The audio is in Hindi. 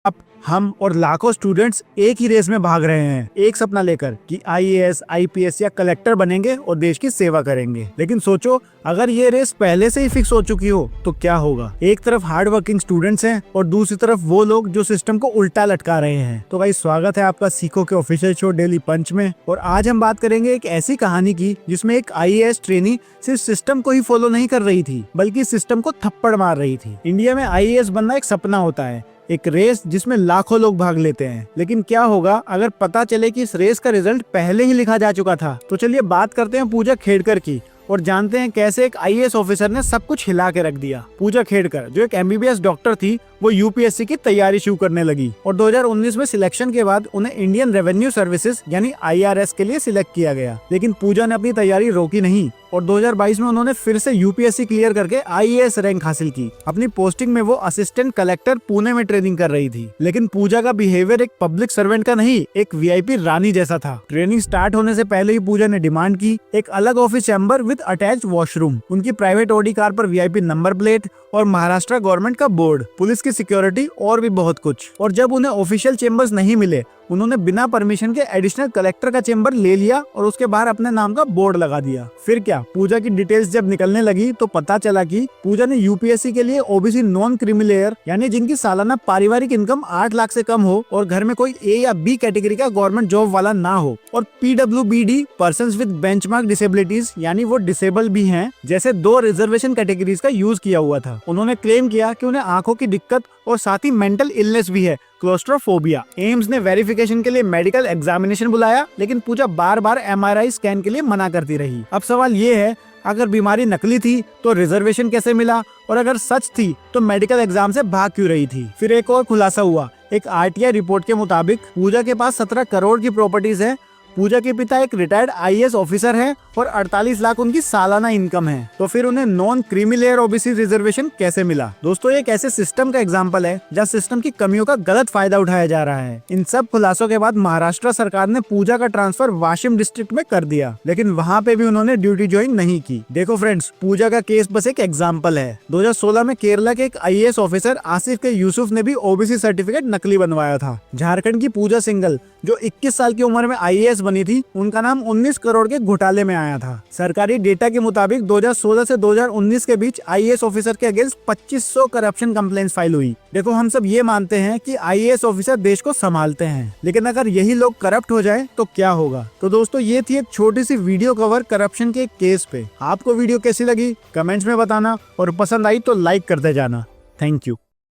अब हम और लाखों स्टूडेंट्स एक ही रेस में भाग रहे हैं, एक सपना लेकर कि आईएएस, आईपीएस या कलेक्टर बनेंगे और देश की सेवा करेंगे। लेकिन सोचो, अगर ये रेस पहले से ही फिक्स हो चुकी हो तो क्या होगा। एक तरफ हार्ड वर्किंग स्टूडेंट्स हैं और दूसरी तरफ वो लोग जो सिस्टम को उल्टा लटका रहे हैं। तो भाई, स्वागत है आपका सीखो के ऑफिशियल शो डेली पंच में। और आज हम बात करेंगे एक ऐसी कहानी की जिसमें एक आईएएस ट्रेनी सिर्फ सिस्टम को ही फॉलो नहीं कर रही थी, बल्कि सिस्टम को थप्पड़ मार रही थी। इंडिया में आईएएस बनना एक सपना होता है, एक रेस जिसमें लाखों लोग भाग लेते हैं। लेकिन क्या होगा अगर पता चले कि इस रेस का रिजल्ट पहले ही लिखा जा चुका था। तो चलिए बात करते हैं पूजा खेड़कर की और जानते हैं कैसे एक आईएएस ऑफिसर ने सब कुछ हिला के रख दिया। पूजा खेड़कर जो एक एमबीबीएस डॉक्टर थी, वो यूपीएससी की तैयारी शुरू करने लगी और 2019 में सिलेक्शन के बाद उन्हें इंडियन रेवेन्यू सर्विसेज यानी आईआरएस के लिए सिलेक्ट किया गया। लेकिन पूजा ने अपनी तैयारी रोकी नहीं और 2022 में उन्होंने फिर से यूपीएससी क्लियर करके आईएएस रैंक हासिल की। अपनी पोस्टिंग में वो असिस्टेंट कलेक्टर पुणे में ट्रेनिंग कर रही थी। लेकिन पूजा का बिहेवियर एक पब्लिक सर्वेंट का नहीं, एक वीआईपी रानी जैसा था। ट्रेनिंग स्टार्ट होने से पहले ही पूजा ने डिमांड की एक अलग office chamber with attach washroom, उनकी प्राइवेट ऑडी कार पर वीआईपी नंबर प्लेट और महाराष्ट्र गवर्नमेंट का बोर्ड, पुलिस की सिक्योरिटी और भी बहुत कुछ। और जब उन्हें ऑफिशियल चेम्बर्स नहीं मिले, उन्होंने बिना परमिशन के एडिशनल कलेक्टर का चेम्बर ले लिया और उसके बाहर अपने नाम का बोर्ड लगा दिया। फिर क्या, पूजा की डिटेल्स जब निकलने लगी तो पता चला कि पूजा ने यूपीएससी के लिए ओबीसी नॉन क्रीमीलेयर यानी जिनकी सालाना पारिवारिक इनकम 8 लाख से कम हो और घर में कोई ए या बी कैटेगरी का गवर्नमेंट जॉब वाला ना हो, और PWBD persons with benchmark disabilities यानी वो डिसेबल भी हैं, जैसे 2 रिजर्वेशन कैटेगरीज का यूज किया हुआ था। उन्होंने क्लेम किया कि उन्हें आंखों की दिक्कत और साथ ही मेंटल इलनेस भी है, क्लोस्ट्रोफोबिया। एम्स ने वेरिफिकेशन के लिए मेडिकल एग्जामिनेशन बुलाया, लेकिन पूजा बार बार एमआरआई स्कैन के लिए मना करती रही। अब सवाल ये है, अगर बीमारी नकली थी तो रिजर्वेशन कैसे मिला, और अगर सच थी तो मेडिकल एग्जाम से भाग क्यों रही थी। फिर एक और खुलासा हुआ। एक आरटीआई रिपोर्ट के मुताबिक पूजा के पास 17 करोड़ की प्रॉपर्टीज है। पूजा के पिता एक रिटायर्ड आईएएस ऑफिसर हैं और 48 लाख उनकी सालाना इनकम है। तो फिर उन्हें non creamy layer OBC reservation कैसे मिला। दोस्तों, ये एक ऐसे सिस्टम का एग्जांपल है जहाँ सिस्टम की कमियों का गलत फायदा उठाया जा रहा है। इन सब खुलासों के बाद महाराष्ट्र सरकार ने पूजा का ट्रांसफर वाशिम डिस्ट्रिक्ट में कर दिया, लेकिन वहाँ पे भी उन्होंने ड्यूटी ज्वाइन नहीं की। देखो फ्रेंड्स, पूजा का केस बस एक एग्जाम्पल है। 2016 में केरला के एक आईएएस ऑफिसर आसिफ के यूसुफ ने भी ओबीसी सर्टिफिकेट नकली बनवाया था। झारखंड की पूजा सिंघल जो 21 साल की उम्र में आईएएस बनी थी, उनका नाम 19 करोड़ के घोटाले में आया था। सरकारी डेटा के मुताबिक 2016 से 2019 के बीच आईएएस ऑफिसर के अगेंस्ट 2500 करप्शन कंप्लेंट्स फाइल हुई। देखो, हम सब ये मानते हैं कि आईएएस ऑफिसर देश को संभालते हैं, लेकिन अगर यही लोग करप्ट हो जाए तो क्या होगा। तो दोस्तों, ये थी एक छोटी सी वीडियो कवर करप्शन के केस पे। आपको वीडियो कैसी लगी कमेंट्स में बताना, और पसंद आई तो लाइक करते जाना। Thank you.